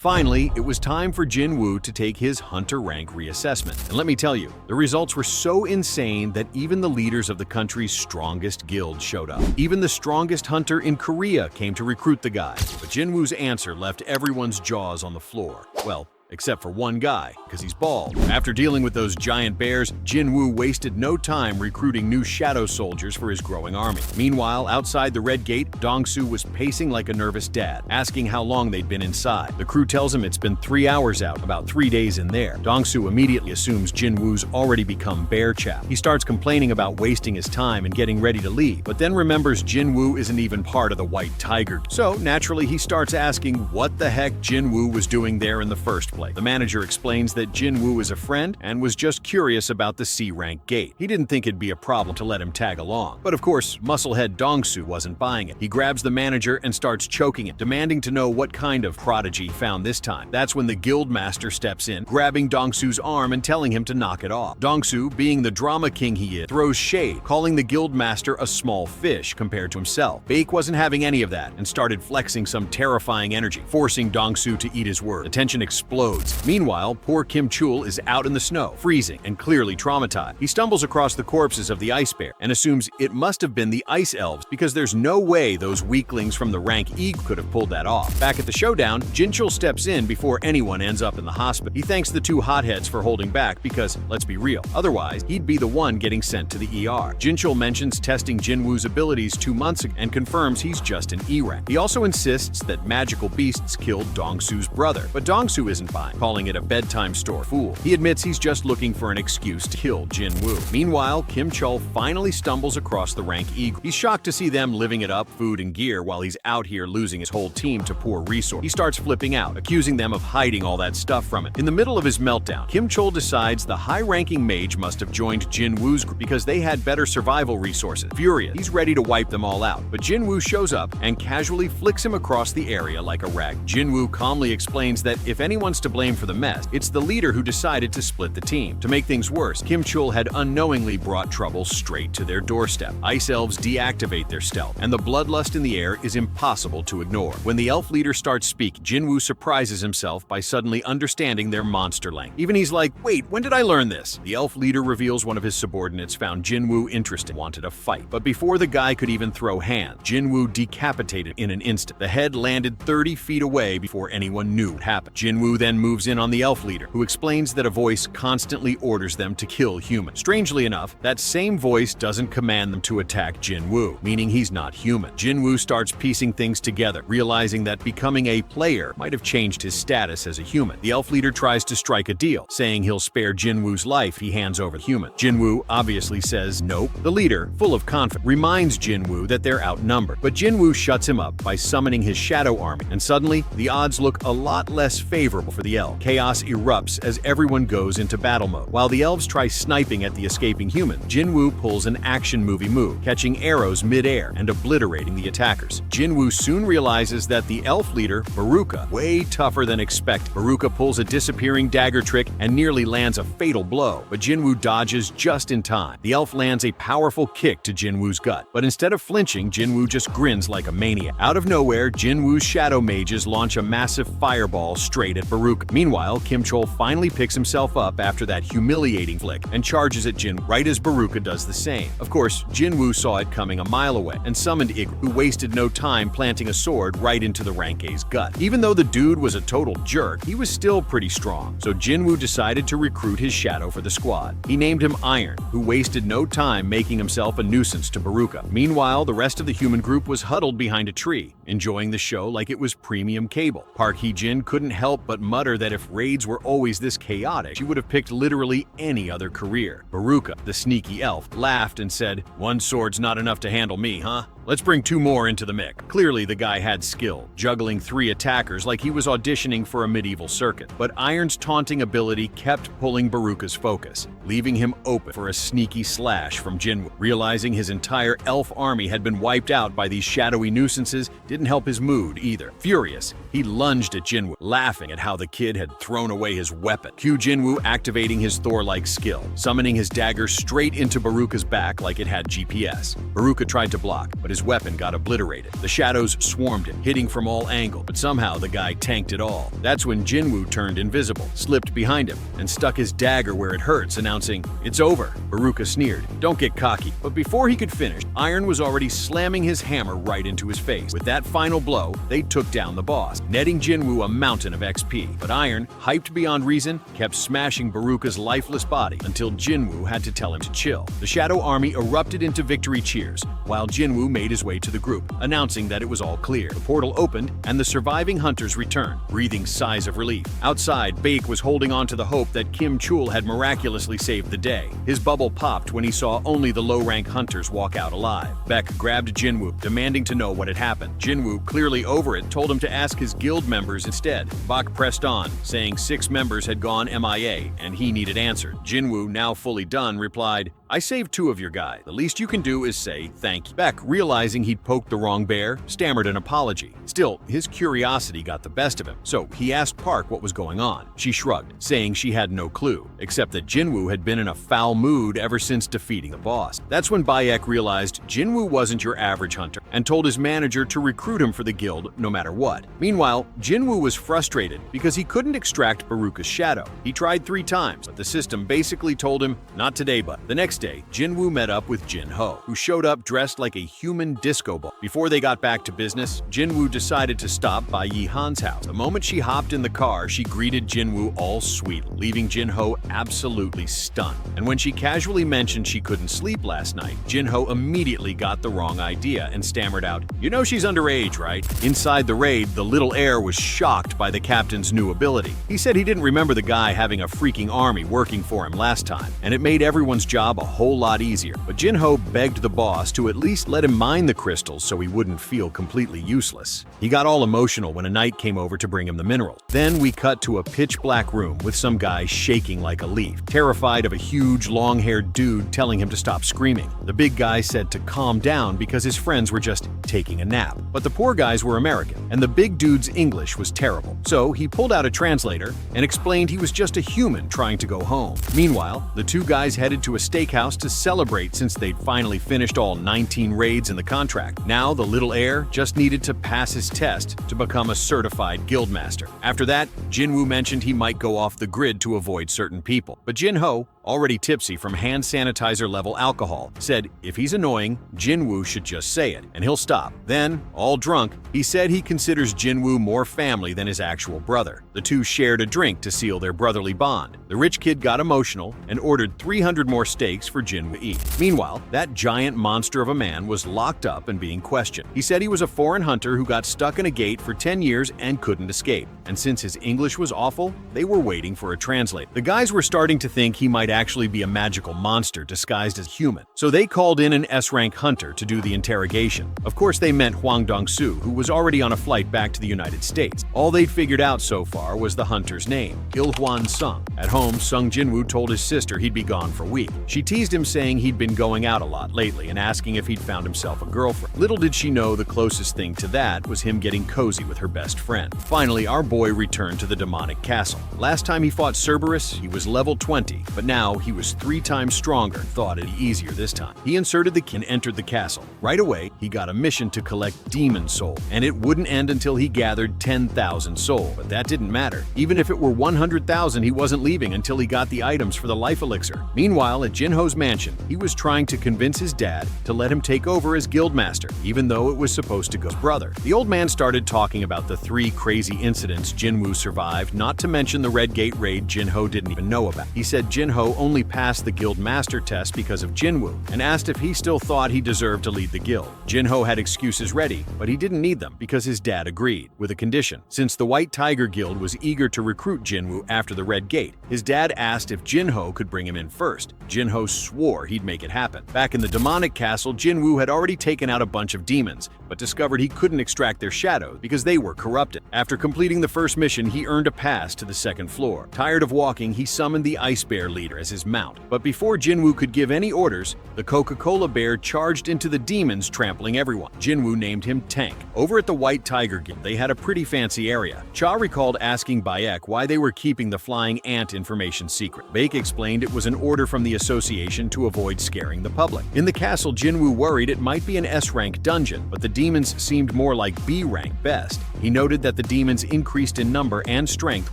Finally, it was time for JINWOO to take his hunter rank reassessment. And let me tell you, the results were so insane that even the leaders of the country's strongest guild showed up. Even the strongest hunter in Korea came to recruit the guy. But JINWOO's answer left everyone's jaws on the floor. Well, except for one guy, because he's bald. After dealing with those giant bears, JINWOO wasted no time recruiting new shadow soldiers for his growing army. Meanwhile, outside the Red Gate, Dong-soo was pacing like a nervous dad, asking how long they'd been inside. The crew tells him it's been 3 hours out, about 3 days in there. Dong-soo immediately assumes JINWOO's already become bear chap. He starts complaining about wasting his time and getting ready to leave, but then remembers JINWOO isn't even part of the White Tiger. So, naturally, he starts asking what the heck JINWOO was doing there in the first place. The manager explains that JINWOO is a friend and was just curious about the C-rank gate. He didn't think it'd be a problem to let him tag along. But of course, musclehead Dong-soo wasn't buying it. He grabs the manager and starts choking him, demanding to know what kind of prodigy he found this time. That's when the guild master steps in, grabbing Dong-soo's arm and telling him to knock it off. Dong-soo, being the drama king he is, throws shade, calling the guild master a small fish compared to himself. Baek wasn't having any of that and started flexing some terrifying energy, forcing Dong-soo to eat his word. The tension explodes. Meanwhile, poor Kim Chul is out in the snow, freezing and clearly traumatized. He stumbles across the corpses of the ice bear and assumes it must have been the ice elves because there's no way those weaklings from the rank E could have pulled that off. Back at the showdown, Jinchul steps in before anyone ends up in the hospital. He thanks the two hotheads for holding back because, let's be real, otherwise he'd be the one getting sent to the ER. Jinchul mentions testing JINWOO's abilities 2 months ago and confirms he's just an E rank. He also insists that magical beasts killed Dong-soo's brother, but Dong-soo isn't buying, calling it a bedtime store fool. He admits he's just looking for an excuse to kill JINWOO. Meanwhile, Kim Chul finally stumbles across the rank E. He's shocked to see them living it up, food and gear, while he's out here losing his whole team to poor resource. He starts flipping out, accusing them of hiding all that stuff from it. In the middle of his meltdown, Kim Chul decides the high-ranking mage must have joined JINWOO's group because they had better survival resources. Furious, he's ready to wipe them all out, but JINWOO shows up and casually flicks him across the area like a rag. JINWOO calmly explains that if anyone's to blame for the mess, it's the leader who decided to split the team. To make things worse, Kim Chul had unknowingly brought trouble straight to their doorstep. Ice elves deactivate their stealth, and the bloodlust in the air is impossible to ignore. When the elf leader starts speaking, JINWOO surprises himself by suddenly understanding their monster language. Even he's like, wait, when did I learn this? The elf leader reveals one of his subordinates found JINWOO interesting, wanted a fight. But before the guy could even throw hands, JINWOO decapitated in an instant. The head landed 30 feet away before anyone knew what happened. JINWOO then moves in on the elf leader, who explains that a voice constantly orders them to kill humans. Strangely enough, that same voice doesn't command them to attack JINWOO, meaning he's not human. JINWOO starts piecing things together, realizing that becoming a player might have changed his status as a human. The elf leader tries to strike a deal, saying he'll spare JINWOO's life if he hands over the human. JINWOO obviously says nope. The leader, full of confidence, reminds JINWOO that they're outnumbered, but JINWOO shuts him up by summoning his shadow army, and suddenly, the odds look a lot less favorable for the elf. Chaos erupts as everyone goes into battle mode. While the elves try sniping at the escaping human, JINWOO pulls an action movie move, catching arrows mid-air and obliterating the attackers. JINWOO soon realizes that the elf leader, Baruka, way tougher than expected. Baruka pulls a disappearing dagger trick and nearly lands a fatal blow, but JINWOO dodges just in time. The elf lands a powerful kick to JINWOO's gut, but instead of flinching, JINWOO just grins like a maniac. Out of nowhere, JINWOO's shadow mages launch a massive fireball straight at Baruka. Meanwhile, Kim Chul finally picks himself up after that humiliating flick and charges at JINWOO right as Baruka does the same. Of course, JINWOO saw it coming a mile away and summoned Igor, who wasted no time planting a sword right into the rank A's gut. Even though the dude was a total jerk, he was still pretty strong, so JINWOO decided to recruit his shadow for the squad. He named him Iron, who wasted no time making himself a nuisance to Baruka. Meanwhile, the rest of the human group was huddled behind a tree, enjoying the show like it was premium cable. Park Hee-jin couldn't help but mutter that if raids were always this chaotic, she would have picked literally any other career. Baruka, the sneaky elf, laughed and said, "One sword's not enough to handle me, huh? Let's bring 2 more into the mix." Clearly, the guy had skill, juggling 3 attackers like he was auditioning for a medieval circuit. But Iron's taunting ability kept pulling Baruka's focus, leaving him open for a sneaky slash from JINWOO. Realizing his entire elf army had been wiped out by these shadowy nuisances didn't help his mood either. Furious, he lunged at JINWOO, laughing at how the kid had thrown away his weapon. Cue JINWOO activating his Thor-like skill, summoning his dagger straight into Baruka's back like it had GPS. Baruka tried to block, but his his weapon got obliterated. The shadows swarmed him, hitting from all angles, but somehow the guy tanked it all. That's when JINWOO turned invisible, slipped behind him, and stuck his dagger where it hurts, announcing, "It's over." Baruka sneered, "Don't get cocky." But before he could finish, Iron was already slamming his hammer right into his face. With that final blow, they took down the boss, netting JINWOO a mountain of XP. But Iron, hyped beyond reason, kept smashing Baruka's lifeless body until JINWOO had to tell him to chill. The Shadow Army erupted into victory cheers, while JINWOO made his way to the group, announcing that it was all clear. The portal opened, and the surviving hunters returned, breathing sighs of relief. Outside, Baek was holding on to the hope that Kim Chul had miraculously saved the day. His bubble popped when he saw only the low-rank hunters walk out alive. Baek grabbed JINWOO, demanding to know what had happened. JINWOO, clearly over it, told him to ask his guild members instead. Baek pressed on, saying 6 members had gone MIA, and he needed answered. JINWOO, now fully done, replied, "I saved 2 of your guys. The least you can do is say thank you." Baek, realizing he'd poked the wrong bear, stammered an apology. Still, his curiosity got the best of him, so he asked Park what was going on. She shrugged, saying she had no clue, except that JINWOO had been in a foul mood ever since defeating the boss. That's when Baek realized JINWOO wasn't your average hunter, and told his manager to recruit him for the guild no matter what. Meanwhile, JINWOO was frustrated because he couldn't extract Baruka's shadow. He tried 3 times, but the system basically told him, "Not today, but." The next day, JINWOO met up with Jin-Ho, who showed up dressed like a human disco ball. Before they got back to business, JINWOO decided to stop by Yi-Han's house. The moment she hopped in the car, she greeted JINWOO all sweet, leaving Jin-Ho absolutely stunned. And when she casually mentioned she couldn't sleep last night, Jin-Ho immediately got the wrong idea and stammered out, "You know she's underage, right?" Inside the raid, the little heir was shocked by the captain's new ability. He said he didn't remember the guy having a freaking army working for him last time, and it made everyone's job a whole lot easier. But Jin-Ho begged the boss to at least let him mine the crystals so he wouldn't feel completely useless. He got all emotional when a knight came over to bring him the minerals. Then we cut to a pitch-black room with some guy shaking like a leaf, terrified of a huge, long-haired dude telling him to stop screaming. The big guy said to calm down because his friends were just taking a nap. But the poor guys were American, and the big dude's English was terrible. So he pulled out a translator and explained he was just a human trying to go home. Meanwhile, the 2 guys headed to a steakhouse to celebrate since they'd finally finished all 19 raids in the contract. Now the little heir just needed to pass his test to become a certified guildmaster. After that, JINWOO mentioned he might go off the grid to avoid certain people. But Jin-Ho, already tipsy from hand sanitizer level alcohol, said if he's annoying, JINWOO should just say it, and he'll stop. Then, all drunk, he said he considers JINWOO more family than his actual brother. The 2 shared a drink to seal their brotherly bond. The rich kid got emotional and ordered 300 more steaks for JINWOO to eat. Meanwhile, that giant monster of a man was locked up and being questioned. He said he was a foreign hunter who got stuck in a gate for 10 years and couldn't escape. And since his English was awful, they were waiting for a translator. The guys were starting to think he might actually be a magical monster disguised as human. So they called in an S-rank hunter to do the interrogation. Of course, they meant Hwang Dong-soo, who was already on a flight back to the United States. All they'd figured out so far was the hunter's name, Il-hwan Sung. At home, Sung Jinwoo told his sister he'd be gone for a week. She teased him, saying he'd been going out a lot lately and asking if he'd found himself a girlfriend. Little did she know the closest thing to that was him getting cozy with her best friend. Finally, our boy returned to the demonic castle. Last time he fought Cerberus, he was level 20, but now he was 3 times stronger and thought it'd be easier this time. He inserted the key and entered the castle. Right away, he got a mission to collect demon soul, and it wouldn't end until he gathered 10,000 soul. But that didn't matter. Even if it were 100,000, he wasn't leaving until he got the items for the life elixir. Meanwhile, at Jin-Ho's mansion, he was trying to convince his dad to let him take over as guildmaster, even though it was supposed to go his brother. The old man started talking about the 3 crazy incidents Jinwoo survived, not to mention the Red Gate raid Jin-Ho didn't even know about. He said Jin-Ho only passed the guild master test because of Jinwoo, and asked if he still thought he deserved to lead the guild. Jin-Ho had excuses ready, but he didn't need them because his dad agreed, with a condition. Since the White Tiger Guild was eager to recruit Jinwoo after the Red Gate, his dad asked if Jin-Ho could bring him in first. Jin-Ho swore he'd make it happen. Back in the demonic castle, Jinwoo had already taken out a bunch of demons, but discovered he couldn't extract their shadows because they were corrupted. After completing the first mission, he earned a pass to the second floor. Tired of walking, he summoned the Ice Bear leader as his mount. But before JINWOO could give any orders, the Coca-Cola bear charged into the demons, trampling everyone. JINWOO named him Tank. Over at the White Tiger Guild, they had a pretty fancy area. Cha recalled asking Bayek why they were keeping the flying ant information secret. Baek explained it was an order from the association to avoid scaring the public. In the castle, JINWOO worried it might be an S-rank dungeon, but the demons seemed more like B-rank best. He noted that the demons increased in number and strength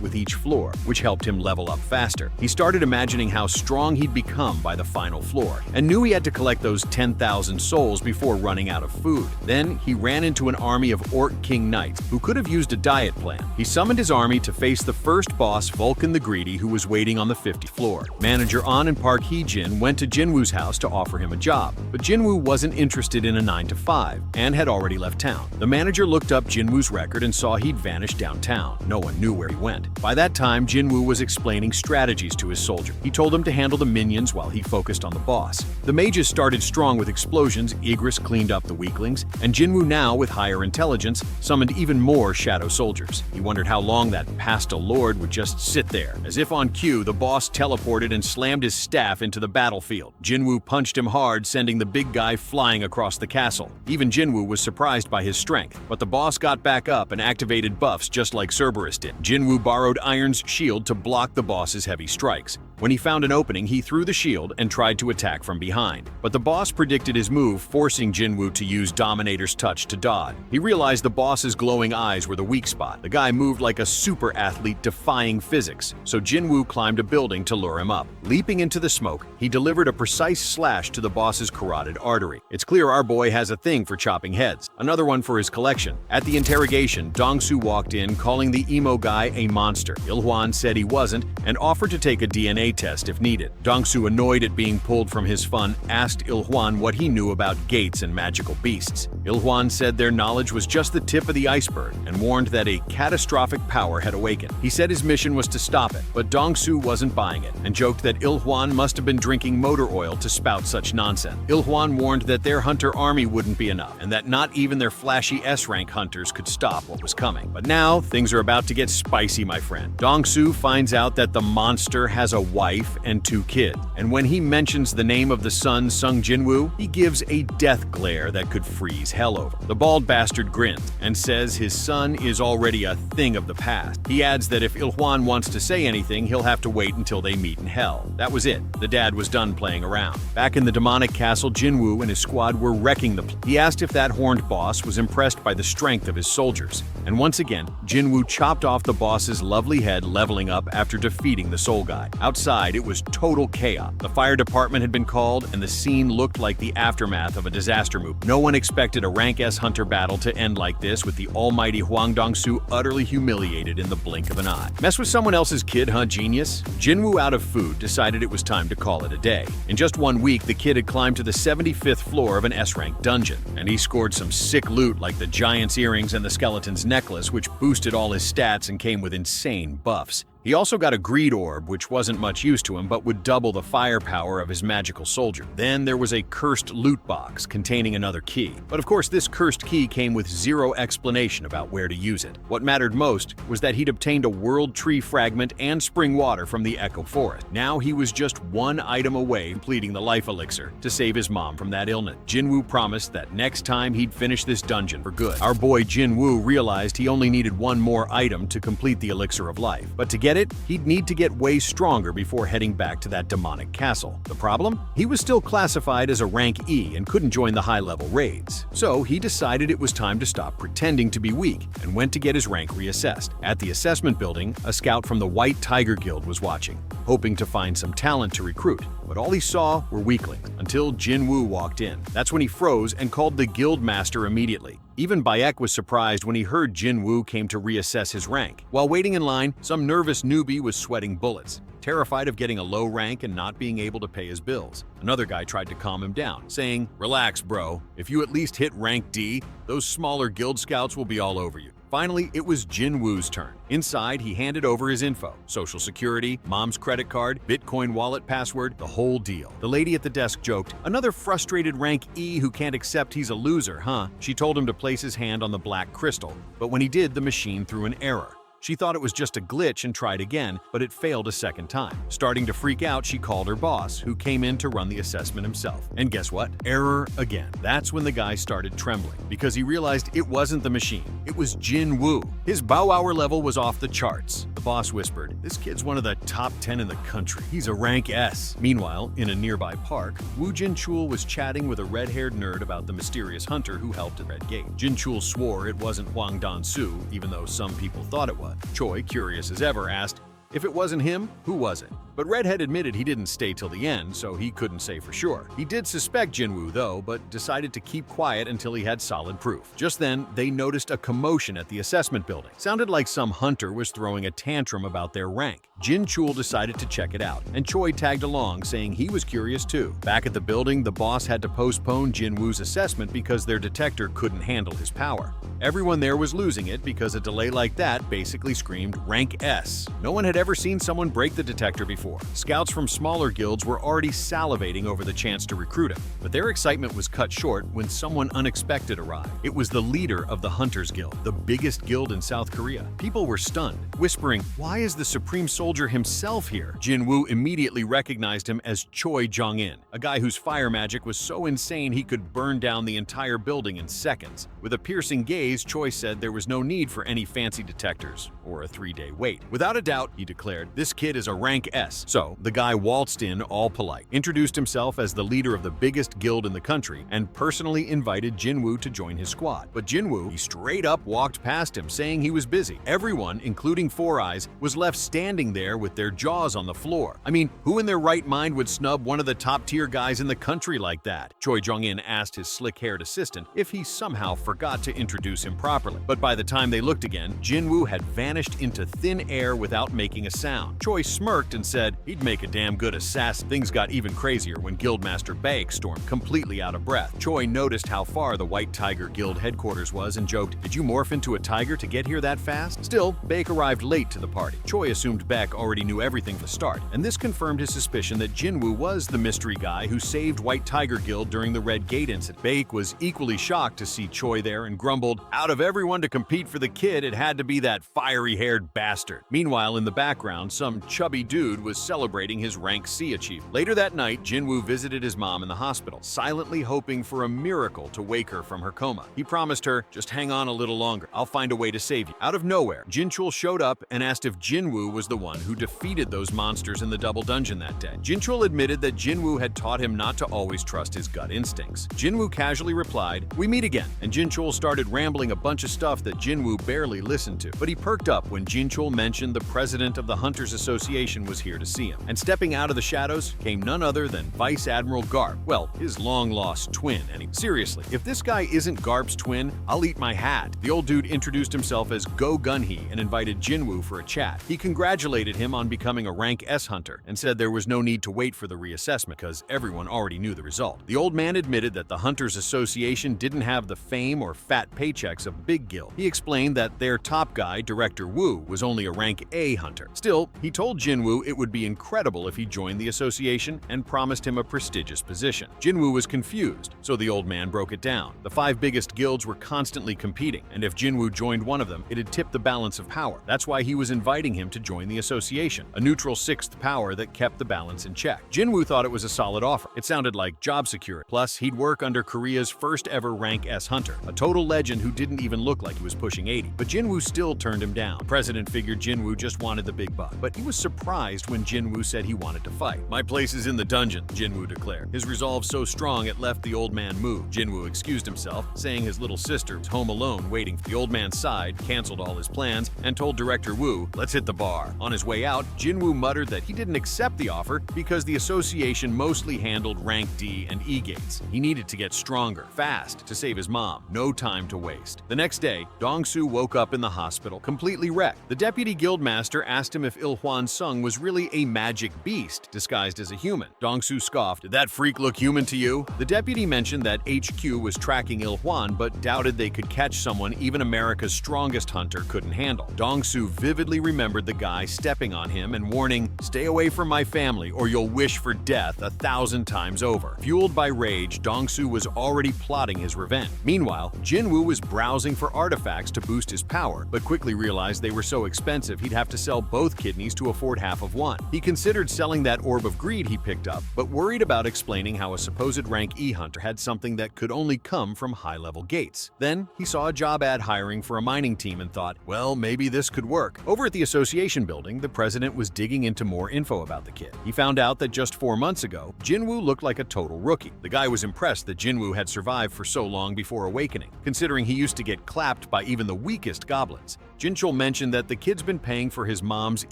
with each floor, which helped him level up faster. He started imagining how strong he'd become by the final floor, and knew he had to collect those 10,000 souls before running out of food. Then he ran into an army of Orc King Knights who could have used a diet plan. He summoned his army to face the first boss, Vulcan the Greedy, who was waiting on the 50th floor. Manager An and Park Hee-jin went to JINWOO's house to offer him a job, but JINWOO wasn't interested in a 9-to-5 and had already left town. The manager looked up JINWOO's record and saw he'd vanished downtown. No one knew where he went. By that time, JINWOO was explaining strategies to his soldier. He told them to handle the minions while he focused on the boss. The mages started strong with explosions, Igris cleaned up the weaklings, and JINWOO, now with higher intelligence, summoned even more shadow soldiers. He wondered how long that pastel lord would just sit there. As if on cue, the boss teleported and slammed his staff into the battlefield. JINWOO punched him hard, sending the big guy flying across the castle. Even JINWOO was surprised by his strength, but the boss got back up and activated buffs just like Cerberus did. JINWOO borrowed Iron's shield to block the boss's heavy strikes. When he found an opening, he threw the shield and tried to attack from behind. But the boss predicted his move, forcing JINWOO to use Dominator's touch to dodge. He realized the boss's glowing eyes were the weak spot. The guy moved like a super athlete, defying physics, so JINWOO climbed a building to lure him up. Leaping into the smoke, he delivered a precise slash to the boss's carotid artery. It's clear our boy has a thing for chopping heads. Another one for his collection. At the interrogation, Dong-soo walked in, calling the emo guy a monster. Il-hwan said he wasn't and offered to take a DNA test if needed. Dong-soo, annoyed at being pulled from his fun, asked Il-hwan what he knew about gates and magical beasts. Il-hwan said their knowledge was just the tip of the iceberg and warned that a catastrophic power had awakened. He said his mission was to stop it, but Dong-soo wasn't buying it and joked that Il-hwan must have been drinking motor oil to spout such nonsense. Il-hwan warned that their hunter army wouldn't be enough and that not even their flashy S-rank hunters could stop what was coming. But now, things are about to get spicy, my friend. Dong-soo finds out that the monster has a wife and 2 kids, and when he mentions the name of the son, Sung JINWOO, he gives a death glare that could freeze hell over. The bald bastard grins and says his son is already a thing of the past. He adds that if Il-hwan wants to say anything, he'll have to wait until they meet in hell. That was it. The dad was done playing around. Back in the demonic castle, JINWOO and his squad were wrecking the place. He asked if that horned boss was impressed by the strength of his soldiers. And once again, JINWOO chopped off the boss's lovely head, leveling up after defeating the soul guy. Outside, it was total chaos. The fire department had been called, and the scene looked like the aftermath of a disaster movie. No one expected a rank S hunter battle to end like this, with the almighty Hwang Dong-soo utterly humiliated in the blink of an eye. Mess with someone else's kid, huh, genius? JINWOO, out of food, decided it was time to call it a day. In just 1 week, the kid had climbed to the 75th floor of an S-rank dungeon, and he scored some sick loot like the giant's earrings and the skeleton's necklace, which boosted all his stats and came with insane buffs. He also got a greed orb, which wasn't much use to him but would double the firepower of his magical soldier. Then there was a cursed loot box containing another key. But of course, this cursed key came with zero explanation about where to use it. What mattered most was that he'd obtained a world tree fragment and spring water from the Echo Forest. Now he was just 1 item away from completing the life elixir to save his mom from that illness. JINWOO promised that next time he'd finish this dungeon for good. Our boy JINWOO realized he only needed 1 more item to complete the elixir of life. But to get it, he'd need to get way stronger before heading back to that demonic castle. The problem? He was still classified as a rank E and couldn't join the high-level raids. So he decided it was time to stop pretending to be weak and went to get his rank reassessed. At the assessment building, a scout from the White Tiger Guild was watching, hoping to find some talent to recruit. But all he saw were weaklings, until JINWOO walked in. That's when he froze and called the guild master immediately. Even Bayek was surprised when he heard JINWOO came to reassess his rank. While waiting in line, some nervous newbie was sweating bullets, terrified of getting a low rank and not being able to pay his bills. Another guy tried to calm him down, saying, "Relax, bro. If you at least hit rank D, those smaller guild scouts will be all over you." Finally, it was Jinwoo's turn. Inside, he handed over his info: social security, mom's credit card, Bitcoin wallet password, the whole deal. The lady at the desk joked, "Another frustrated rank E who can't accept he's a loser, huh?" She told him to place his hand on the black crystal, but when he did, the machine threw an error. She thought it was just a glitch and tried again, but it failed a second time. Starting to freak out, she called her boss, who came in to run the assessment himself. And guess what? Error again. That's when the guy started trembling, because he realized it wasn't the machine. It was Jinwoo. His bow-hour level was off the charts. The boss whispered, "This kid's one of the top 10 in the country. He's a rank S." Meanwhile, in a nearby park, Woo Jin-chul was chatting with a red-haired nerd about the mysterious hunter who helped at Red Gate. Jin-chul swore it wasn't Hwang Dan-soo, even though some people thought it was. Choi, curious as ever, asked, "If it wasn't him, who was it?" But Redhead admitted he didn't stay till the end, so he couldn't say for sure. He did suspect Jinwoo, though, but decided to keep quiet until he had solid proof. Just then, they noticed a commotion at the assessment building. Sounded like some hunter was throwing a tantrum about their rank. Jin-chul decided to check it out, and Choi tagged along, saying he was curious too. Back at the building, the boss had to postpone Jinwoo's assessment because their detector couldn't handle his power. Everyone there was losing it because a delay like that basically screamed rank S. No one had ever seen someone break the detector before. Scouts from smaller guilds were already salivating over the chance to recruit him, but their excitement was cut short when someone unexpected arrived. It was the leader of the Hunters Guild, the biggest guild in South Korea. People were stunned, whispering, "Why is the Supreme Soldier himself here?" Jinwoo immediately recognized him as Choi Jong-in, a guy whose fire magic was so insane he could burn down the entire building in seconds. With a piercing gaze, Choi said there was no need for any fancy detectors or a 3-day wait. "Without a doubt," he declared, "this kid is a rank S." So, the guy waltzed in all polite, introduced himself as the leader of the biggest guild in the country, and personally invited Jinwoo to join his squad. But Jinwoo, he straight up walked past him, saying he was busy. Everyone, including Four Eyes, was left standing there with their jaws on the floor. I mean, who in their right mind would snub one of the top-tier guys in the country like that? Choi Jong-in asked his slick-haired assistant if he somehow forgot to introduce him properly. But by the time they looked again, Jinwoo had vanished into thin air without making a sound. Choi smirked and said he'd make a damn good assassin. Things got even crazier when Guildmaster Baek stormed completely out of breath. Choi noticed how far the White Tiger Guild headquarters was and joked, "Did you morph into a tiger to get here that fast?" Still, Baek arrived late to the party. Choi assumed Baek already knew everything from the start, and this confirmed his suspicion that Jinwoo was the mystery guy who saved White Tiger Guild during the Red Gate incident. Baek was equally shocked to see Choi there and grumbled, "Out of everyone to compete for the kid, it had to be that fiery-haired bastard." Meanwhile, in the background, some chubby dude was celebrating his rank C achievement. Later that night, Jinwoo visited his mom in the hospital, silently hoping for a miracle to wake her from her coma. He promised her, "Just hang on a little longer. I'll find a way to save you." Out of nowhere, Jin-chul showed up and asked if Jinwoo was the one who defeated those monsters in the double dungeon that day. Jin-chul admitted that Jinwoo had taught him not to always trust his gut instincts. Jinwoo casually replied, "We meet again," and Jin-chul started rambling a bunch of stuff that Jinwoo barely listened to. But he perked up when Jin-chul mentioned the president of the Hunters Association was here to see him. And stepping out of the shadows came none other than Vice Admiral Garp. Well, his long-lost twin. And seriously, if this guy isn't Garp's twin, I'll eat my hat. The old dude introduced himself as Go Gun-hee and invited Jinwoo for a chat. He congratulated him on becoming a rank S hunter and said there was no need to wait for the reassessment because everyone already knew the result. The old man admitted that the Hunters Association didn't have the fame or fat paychecks of big guild. He explained that their top guy, Director Woo, was only a rank A hunter. Still, he told Jinwoo it would be incredible if he joined the association and promised him a prestigious position. Jinwoo was confused, so the old man broke it down. The 5 biggest guilds were constantly competing, and if Jinwoo joined one of them, it'd tip the balance of power. That's why he was inviting him to join the association, a neutral 6th power that kept the balance in check. Jinwoo thought it was a solid offer. It sounded like job security. Plus, he'd work under Korea's first ever rank S hunter, a total legend who didn't even look like he was pushing 80. But Jinwoo still turned him down. The president figured Jinwoo just wanted the big buck, but he was surprised when Jinwoo said he wanted to fight. "My place is in the dungeon," Jinwoo declared. His resolve so strong it left the old man moved. Jinwoo excused himself, saying his little sister was home alone waiting. The old man sighed, canceled all his plans, and told Director Woo, "Let's hit the bar." On his way out, Jinwoo muttered that he didn't accept the offer because the association mostly handled rank D and E gates. He needed to get stronger, fast, to save his mom. No time to waste. The next day, Dong-soo woke up in the hospital, completely wrecked. The deputy guildmaster asked him if Il Hwan Sung was really actually a magic beast disguised as a human. Dong-soo scoffed, "Did that freak look human to you?" The deputy mentioned that HQ was tracking Il-hwan but doubted they could catch someone even America's strongest hunter couldn't handle. Dong-soo vividly remembered the guy stepping on him and warning, "Stay away from my family or you'll wish for death 1,000 times over." Fueled by rage, Dong-soo was already plotting his revenge. Meanwhile, JINWOO was browsing for artifacts to boost his power, but quickly realized they were so expensive he'd have to sell both kidneys to afford half of one. He considered selling that orb of greed he picked up, but worried about explaining how a supposed rank E hunter had something that could only come from high-level gates. Then, he saw a job ad hiring for a mining team and thought, well, maybe this could work. Over at the association building, the president was digging into more info about the kid. He found out that just 4 months ago, JINWOO looked like a total rookie. The guy was impressed that JINWOO had survived for so long before awakening, considering he used to get clapped by even the weakest goblins. Jinchul mentioned that the kid's been paying for his mom's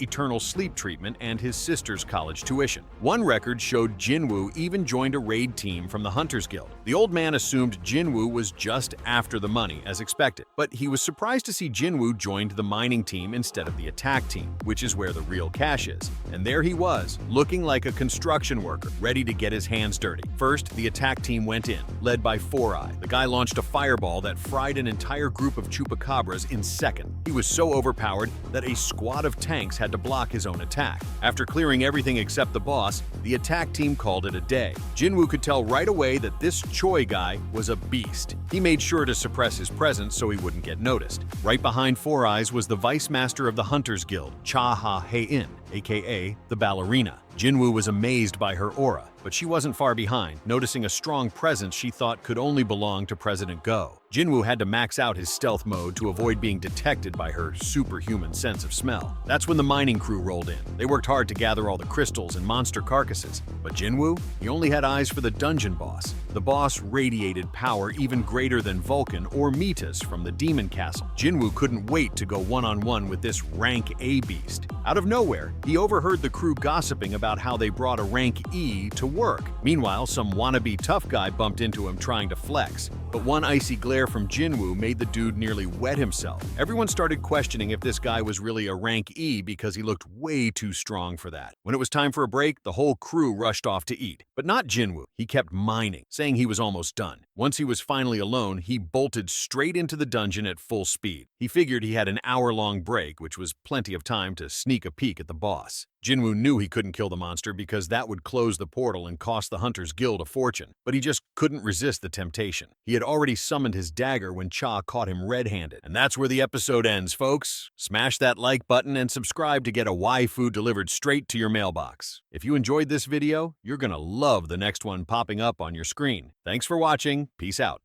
eternal sleep treatment and his sister's college tuition. One record showed JINWOO even joined a raid team from the Hunters Guild. The old man assumed JINWOO was just after the money, as expected, but he was surprised to see JINWOO joined the mining team instead of the attack team, which is where the real cash is. And there he was, looking like a construction worker, ready to get his hands dirty. First, the attack team went in, led by Four Eye. The guy launched a fireball that fried an entire group of chupacabras in seconds. He was so overpowered that a squad of tanks had to block his own attack. After clearing everything except the boss, the attack team called it a day. JINWOO could tell right away that this Choi guy was a beast. He made sure to suppress his presence so he wouldn't get noticed. Right behind Four Eyes was the vice master of the Hunters Guild, Cha Ha Hei-in, aka the ballerina. JINWOO was amazed by her aura, but she wasn't far behind, noticing a strong presence she thought could only belong to President Go. JINWOO had to max out his stealth mode to avoid being detected by her superhuman sense of smell. That's when the mining crew rolled in. They worked hard to gather all the crystals and monster carcasses, but JINWOO, he only had eyes for the dungeon boss. The boss radiated power even greater than Vulcan or Metis from the Demon Castle. JINWOO couldn't wait to go one-on-one with this rank A beast. Out of nowhere, he overheard the crew gossiping about how they brought a rank E to work. Meanwhile, some wannabe tough guy bumped into him trying to flex, but one icy glare from JINWOO made the dude nearly wet himself. Everyone started questioning if this guy was really a rank E because he looked way too strong for that. When it was time for a break, the whole crew rushed off to eat. But not JINWOO. He kept mining, saying he was almost done. Once he was finally alone, he bolted straight into the dungeon at full speed. He figured he had an hour-long break, which was plenty of time to sneak a peek at the boss. JINWOO knew he couldn't kill the monster because that would close the portal and cost the Hunters Guild a fortune, but he just couldn't resist the temptation. He had already summoned his dagger when Cha caught him red-handed. And that's where the episode ends, folks. Smash that like button and subscribe to get a waifu delivered straight to your mailbox. If you enjoyed this video, you're gonna love the next one popping up on your screen. Thanks for watching. Peace out.